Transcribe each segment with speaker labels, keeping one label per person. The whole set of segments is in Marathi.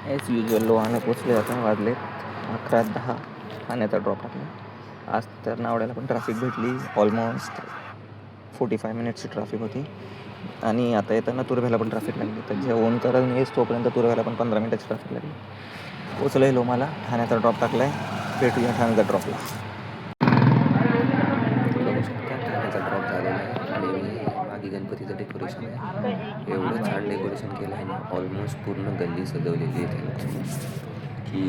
Speaker 1: ॲज युजल लोहाणा पोचले. आता वाजले 11:10. ठाण्याचा ड्रॉप टाकला. आज तर नावड्याला पण ट्रॅफिक भेटली. ऑलमोस्ट 45 मिनिट्सची ट्रॅफिक होती. आणि आता येताना तुरव्याला पण ट्रॅफिक लागली. तर जेवण करत येस तोपर्यंत तुरव्याला पण 15 मिनिटाची ट्रॅफिक लागली. पोचलो आहे लोमाला. ठाण्याचा ड्रॉप टाकला आहे. भेटूया ठाण्याचा ड्रॉपला. बघू शकता ठाण्याचा ड्रॉप झालेला आहे. आणि मागे गणपतीचं डेकोरेशन आहे. एवढं छान डेकोरेशन केलं आहे ना. ऑलमोस्ट पूर्ण गल्ली सजवलेली आहे त्या की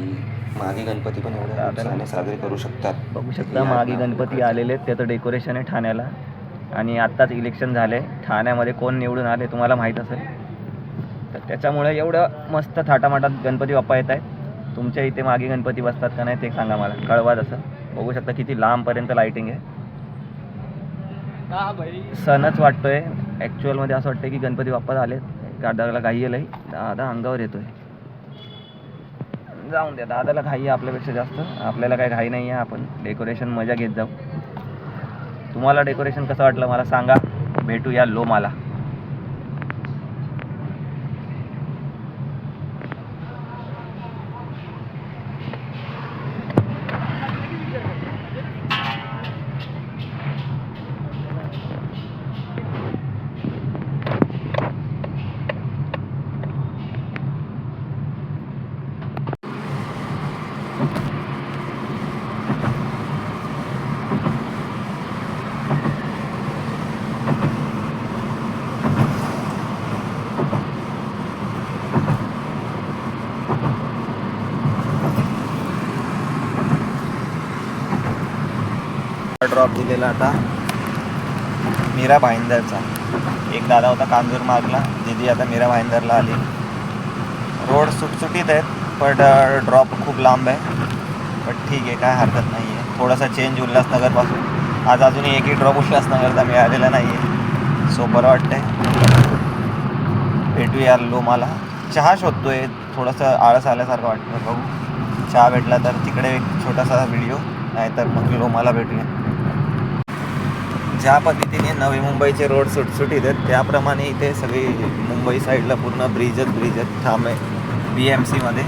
Speaker 1: मागे गणपती पण एवढ्या उत्साहाने साजरे करू शकतात. बघू शकता मागे गणपती आलेले आहेत. त्याचं डेकोरेशन आहे ठाण्याला. आणि आत्ताच इलेक्शन झाले. ठाण्यामध्ये कोण निवडून आले तुम्हाला माहीत असेल. तर त्याच्यामुळे एवढं मस्त थाटामाटात गणपती बाप्पा येत आहेत. तुमच्या इथे मागे गणपती बसतात का नाही ते सांगा मला, कळवा तसं. बघू शकता किती लांबपर्यंत लाईटिंग आहे. सणच वाटतोय. ॲक्च्युअलमध्ये असं वाटतं की गणपती बाप्पा आले. दादाला घाई आहे. दादा अंगावर येतोय. जाऊन द्या, दादाला घाई आहे आपल्यापेक्षा जास्त. आपल्याला काही घाई नाही आहे. आपण डेकोरेशन मजा घेत जाऊ. तुम्हाला डेकोरेशन कसं वाटलं मला सांगा. भेटूया लोमाला. ड्रॉप दिलेला आता मीरा भाईंदरचा. एक दादा होता कांजूर मार्गला. दीदी आता मीरा भाईंदरला आली. रोड सुटसुटीत आहेत पण ड्रॉप खूप लांब आहे. पण ठीक आहे, काय हरकत नाही आहे. थोडासा चेंज उल्हासनगरपासून. आज अजूनही एकही ड्रॉप उल्हासनगरचा मिळालेला नाही आहे. सो बरं वाटतं आहे. भेटूया लोमाला. चहा शोधतोय. थोडंसं आळस आल्यासारखं वाटतं. बघू चहा भेटला तर तिकडे एक छोटासा व्हिडिओ, नाहीतर मग लोमाला भेटूया. ज्या पद्धतीने नवी मुंबईचे रोड सुटसुटीत आहेत त्याप्रमाणे इथे सगळी मुंबई साईडला पूर्ण ब्रिजच ठाम आहे. BMCमध्ये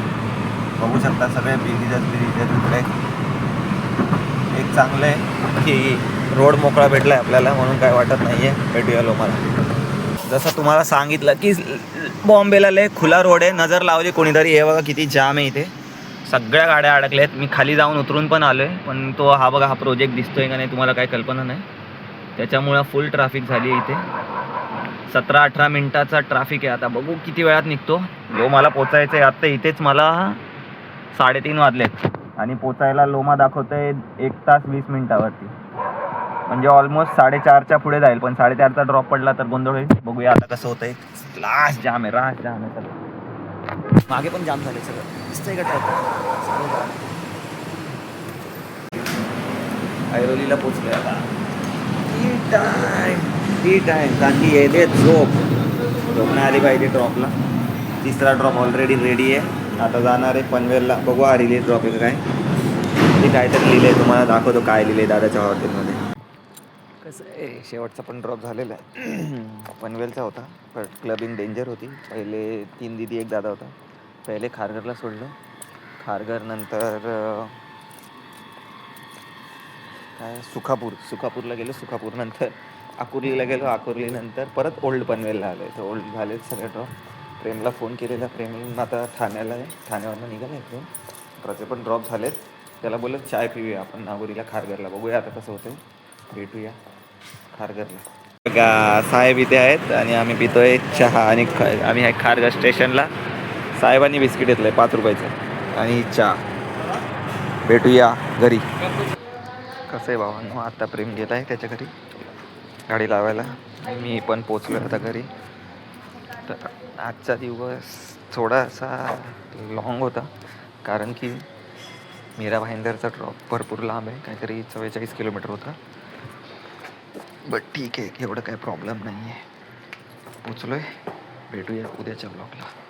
Speaker 1: बघू शकता सगळे ब्रिजच इकडे. एक चांगलं आहे की रोड मोकळा भेटला आहे आपल्याला, म्हणून काय वाटत नाही आहे. भेटूया लोमाला. जसं तुम्हाला सांगितलं की बॉम्बेला लय खुला रोड आहे. नजर लावली कोणीतरी. हे बघा किती जाम आहे इथे. सगळ्या गाड्या अडकल्या आहेत. मी खाली जाऊन उतरून पण आलो आहे. पण तो हा बघा, हा प्रोजेक्ट दिसतोय का नाही तुम्हाला काय कल्पना नाही. त्याच्यामुळं फुल ट्रॅफिक झाली आहे इथे. 17-18 मिनटाचा ट्रॅफिक आहे. आता बघू किती वेळात निघतो. लोमाला पोचायचं आहे. आत्ता इथेच मला 3:30 वाजलेत आणि पोचायला लोमा दाखवतंय 1 तास 20 मिनटावरती. म्हणजे ऑलमोस्ट 4:30च्या पुढे जाईल. पण 4:30चा ड्रॉप पडला तर गोंधळ होईल. बघूया आता कसं होतंय. लास्ट जाम आहे, रास्ट जाम आहे सगळं. मागे पण जाम झाले सगळं. दिसतंय का ट्रॅफिक. ऐरोलीला पोचलोय आता. ठीक आहे. गांधी येते झोपणं आली पाहिजे ड्रॉपला. 3रा ड्रॉप ऑलरेडी रेडी आहे. आता जाणार आहे पनवेलला. बघू हा रिलीज ड्रॉप आहे काय. ते काहीतरी लिहिलं आहे. तुम्हाला दाखवतो काय लिहिलं आहे दादाच्या हॉटेलमध्ये. कसं आहे, शेवटचा पण ड्रॉप झालेला आहे. पनवेलचा होता पण क्लबिंग डेंजर होती. पहिले 3 दीदी एक दादा होता. पहिले खारघरला सोडलं. खारघर नंतर काय सुखापूरला गेलो. सुखापूरनंतर आकुर्लीला गेलो. आकुर्लीनंतर परत ओल्ड पनवेलला आलो आहे. तर ओल्ड झाले सगळे ड्रॉप. प्रेमला फोन केलेला. प्रेम आता ठाण्याला आहे. ठाण्यावरनं निघाला आहे प्रेम. त्याचे पण ड्रॉप झालेत. त्याला बोलत चाय पिऊया आपण नागोरीला खारघरला. बघूया आता कसं होतं. भेटूया खारघरला. साहेब इथे आहेत आणि आम्ही पितोय चहा. आणि आम्ही आहे खारघर स्टेशनला. साहेबांनी बिस्किट घेतलं आहे 5 रुपयाचं आणि चहा. भेटूया घरी. कसं आहे भावांनो, आता प्रेम गेला आहे त्याच्या घरी गाडी लावायला. मी पण पोचलो आता घरी. तर आजचा दिवस थोडासा लॉंग होता कारण की मीरा भाईंदरचा ड्रॉप भरपूर लांब आहे. काहीतरी 44 किलोमीटर होता. बट ठीक आहे, एवढं काही प्रॉब्लेम नाही आहे. पोचलो आहे. भेटूया उद्याच्या ब्लॉगला.